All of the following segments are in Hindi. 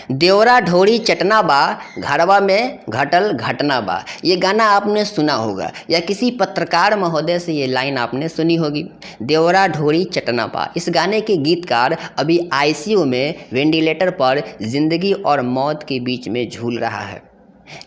देवरा ढोरी चटना बा, घरवा में घटल घटना बा। ये गाना आपने सुना होगा या किसी पत्रकार महोदय से ये लाइन आपने सुनी होगी। देवरा ढोरी चटना बा, इस गाने के गीतकार अभी आईसीयू में वेंटिलेटर पर जिंदगी और मौत के बीच में झूल रहा है।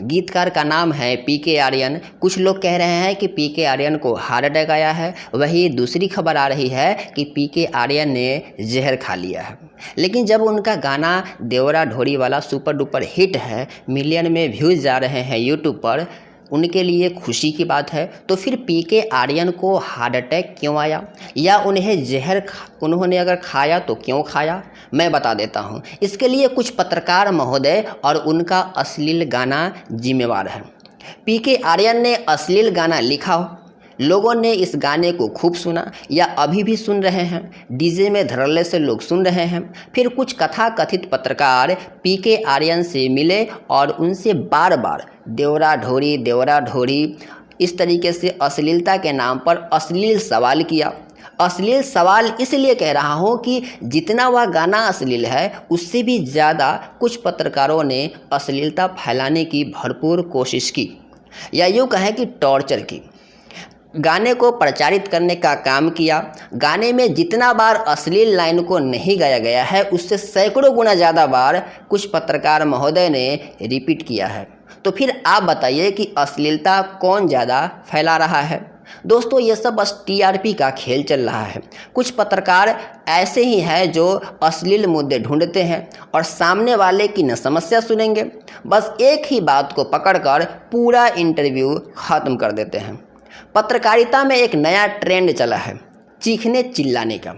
गीतकार का नाम है पीके आर्यन। कुछ लोग कह रहे हैं कि पीके आर्यन को हार्ट अटैक आया है, वहीं दूसरी खबर आ रही है कि पीके आर्यन ने जहर खा लिया है। लेकिन जब उनका गाना देवरा ढोरी वाला सुपर डुपर हिट है, मिलियन में व्यूज़ जा रहे हैं यूट्यूब पर, उनके लिए खुशी की बात है। तो फिर पीके आर्यन को हार्ट अटैक क्यों आया, या उन्हें जहर उन्होंने अगर खाया तो क्यों खाया, मैं बता देता हूँ। इसके लिए कुछ पत्रकार महोदय और उनका अश्लील गाना जिम्मेवार है। पीके आर्यन ने अश्लील गाना लिखा हो, लोगों ने इस गाने को खूब सुना या अभी भी सुन रहे हैं, डीजे में धड़ल्ले से लोग सुन रहे हैं। फिर कुछ कथाकथित पत्रकार पीके आर्यन से मिले और उनसे बार बार देवरा ढोरी इस तरीके से अश्लीलता के नाम पर अश्लील सवाल किया। अश्लील सवाल इसलिए कह रहा हूँ कि जितना वह गाना अश्लील है, उससे भी ज़्यादा कुछ पत्रकारों ने अश्लीलता फैलाने की भरपूर कोशिश की, या यूँ कहें कि टॉर्चर की। गाने को प्रचारित करने का काम किया। गाने में जितना बार अश्लील लाइन को नहीं गाया गया है, उससे सैकड़ों गुना ज़्यादा बार कुछ पत्रकार महोदय ने रिपीट किया है। तो फिर आप बताइए कि अश्लीलता कौन ज़्यादा फैला रहा है। दोस्तों, ये सब बस टीआरपी का खेल चल रहा है। कुछ पत्रकार ऐसे ही हैं जो अश्लील मुद्दे ढूंढते हैं और सामने वाले की न समस्या सुनेंगे, बस एक ही बात को पकड़कर पूरा इंटरव्यू ख़त्म कर देते हैं। पत्रकारिता में एक नया ट्रेंड चला है, चीखने चिल्लाने का,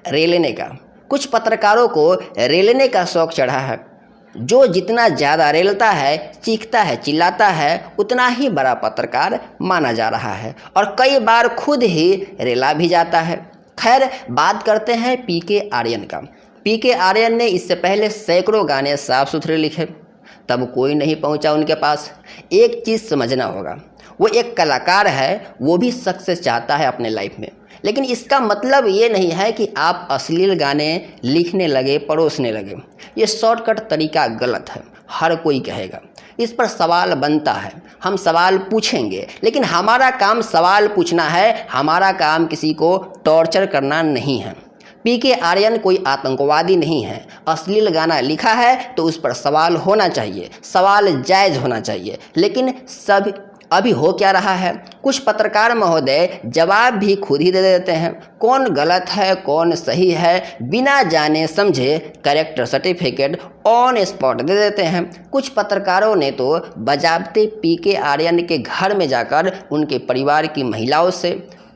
रेलने का। कुछ पत्रकारों को रेलने का शौक़ चढ़ा है। जो जितना ज़्यादा रेलता है, चीखता है, चिल्लाता है, उतना ही बड़ा पत्रकार माना जा रहा है और कई बार खुद ही रेला भी जाता है। खैर, बात करते हैं पीके आर्यन का। पीके आर्यन ने इससे पहले सैकड़ों गाने साफ सुथरे लिखे, तब कोई नहीं पहुंचा उनके पास। एक चीज़ समझना होगा, वो एक कलाकार है, वो भी सक्सेस चाहता है अपने लाइफ में। लेकिन इसका मतलब ये नहीं है कि आप अश्लील गाने लिखने लगे, परोसने लगे। ये शॉर्टकट तरीका गलत है, हर कोई कहेगा। इस पर सवाल बनता है, हम सवाल पूछेंगे, लेकिन हमारा काम सवाल पूछना है, हमारा काम किसी को टॉर्चर करना नहीं है। पीके आर्यन कोई आतंकवादी नहीं है। अश्लील गाना लिखा है तो उस पर सवाल होना चाहिए, सवाल जायज़ होना चाहिए। लेकिन अभी हो क्या रहा है, कुछ पत्रकार महोदय जवाब भी खुद ही दे देते हैं। कौन गलत है, कौन सही है, बिना जाने समझे कैरेक्टर सर्टिफिकेट ऑन स्पॉट दे देते हैं। कुछ पत्रकारों ने तो बजाबते पीके आर्यन के घर में जाकर उनके परिवार की महिलाओं से,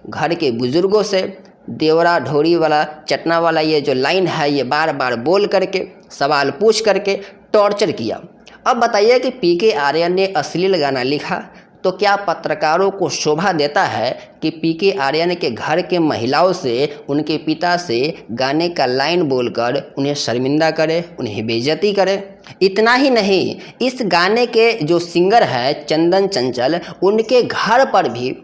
घर के बुजुर्गों से देवरा ढोरी वाला चटना वाला ये जो लाइन है, ये बार बार बोल करके, सवाल पूछ करके टॉर्चर किया। अब बताइए कि पीके आर्यन ने अश्लील गाना लिखा तो क्या पत्रकारों को शोभा देता है कि पीके आर्यन के घर के महिलाओं से, उनके पिता से गाने का लाइन बोलकर उन्हें शर्मिंदा करे, उन्हें बेइज्जती करे? इतना ही नहीं, इस गाने के जो सिंगर है चंदन चंचल, उनके घर पर भी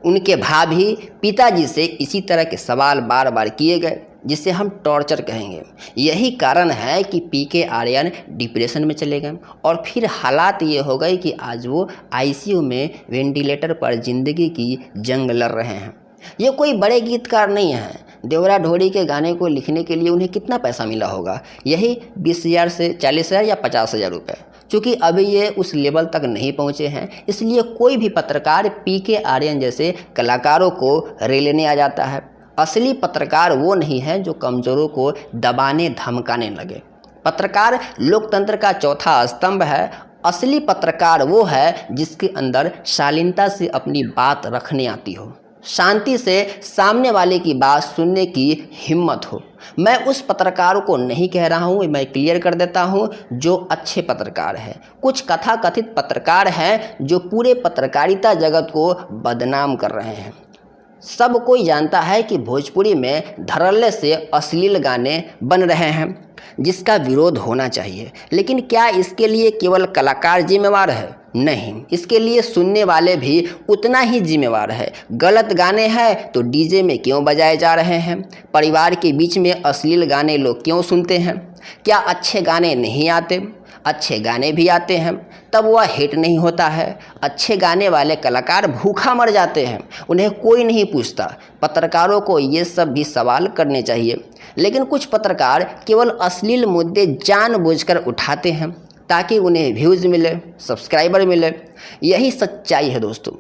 उनके भाभी पिताजी से इसी तरह के सवाल बार बार किए गए, जिसे हम टॉर्चर कहेंगे। यही कारण है कि पीके आर्यन डिप्रेशन में चले गए और फिर हालात ये हो गए कि आज वो आईसीयू में वेंटिलेटर पर ज़िंदगी की जंग लड़ रहे हैं। ये कोई बड़े गीतकार नहीं हैं। देवरा ढोरी के गाने को लिखने के लिए उन्हें कितना पैसा मिला होगा? यही 20,000 से 40,000 या 50,000 रुपये। चूँकि अभी ये उस लेवल तक नहीं पहुँचे हैं, इसलिए कोई भी पत्रकार पीके आर्यन जैसे कलाकारों को रेलने आ जाता है। असली पत्रकार वो नहीं है जो कमज़ोरों को दबाने धमकाने लगे। पत्रकार लोकतंत्र का चौथा स्तंभ है। असली पत्रकार वो है जिसके अंदर शालीनता से अपनी बात रखने आती हो, शांति से सामने वाले की बात सुनने की हिम्मत हो। मैं उस पत्रकार को नहीं कह रहा हूँ, मैं क्लियर कर देता हूँ, जो अच्छे पत्रकार हैं। कुछ कथाकथित पत्रकार हैं जो पूरे पत्रकारिता जगत को बदनाम कर रहे हैं। सब कोई जानता है कि भोजपुरी में धड़ल्ले से अश्लील गाने बन रहे हैं, जिसका विरोध होना चाहिए। लेकिन क्या इसके लिए केवल कलाकार जिम्मेवार है? नहीं, इसके लिए सुनने वाले भी उतना ही जिम्मेवार है। गलत गाने हैं तो डीजे में क्यों बजाए जा रहे हैं? परिवार के बीच में अश्लील गाने लोग क्यों सुनते हैं? क्या अच्छे गाने नहीं आते? अच्छे गाने भी आते हैं, तब वह हिट नहीं होता है। अच्छे गाने वाले कलाकार भूखा मर जाते हैं, उन्हें कोई नहीं पूछता। पत्रकारों को ये सब भी सवाल करने चाहिए, लेकिन कुछ पत्रकार केवल अश्लील मुद्दे जानबूझकर उठाते हैं ताकि उन्हें व्यूज़ मिले, सब्सक्राइबर मिले। यही सच्चाई है दोस्तों।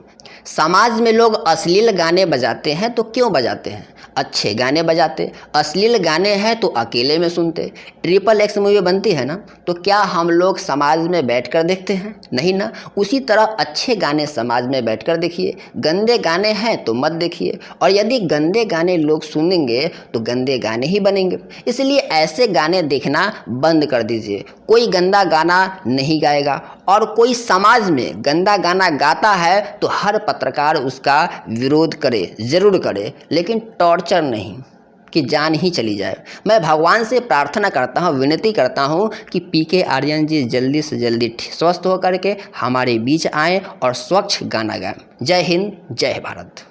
समाज में लोग अश्लील गाने बजाते हैं तो क्यों बजाते हैं? अच्छे गाने बजाते। अश्लील गाने हैं तो अकेले में सुनते। XXX मूवी बनती है ना, तो क्या हम लोग समाज में बैठकर देखते हैं? नहीं ना। उसी तरह अच्छे गाने समाज में बैठकर देखिए, गंदे गाने हैं तो मत देखिए। और यदि गंदे गाने लोग सुनेंगे तो गंदे गाने ही बनेंगे। इसलिए ऐसे गाने देखना बंद कर दीजिए। कोई गंदा गाना नहीं गाएगा, और कोई समाज में गंदा गाना गाता है तो हर पत्रकार उसका विरोध करे, ज़रूर करे, लेकिन टॉर्चर नहीं कि जान ही चली जाए। मैं भगवान से प्रार्थना करता हूँ, विनती करता हूँ कि PK आर्यन जी जल्दी से जल्दी स्वस्थ होकर के हमारे बीच आएँ और स्वच्छ गाना गाएं। जय हिंद, जय भारत।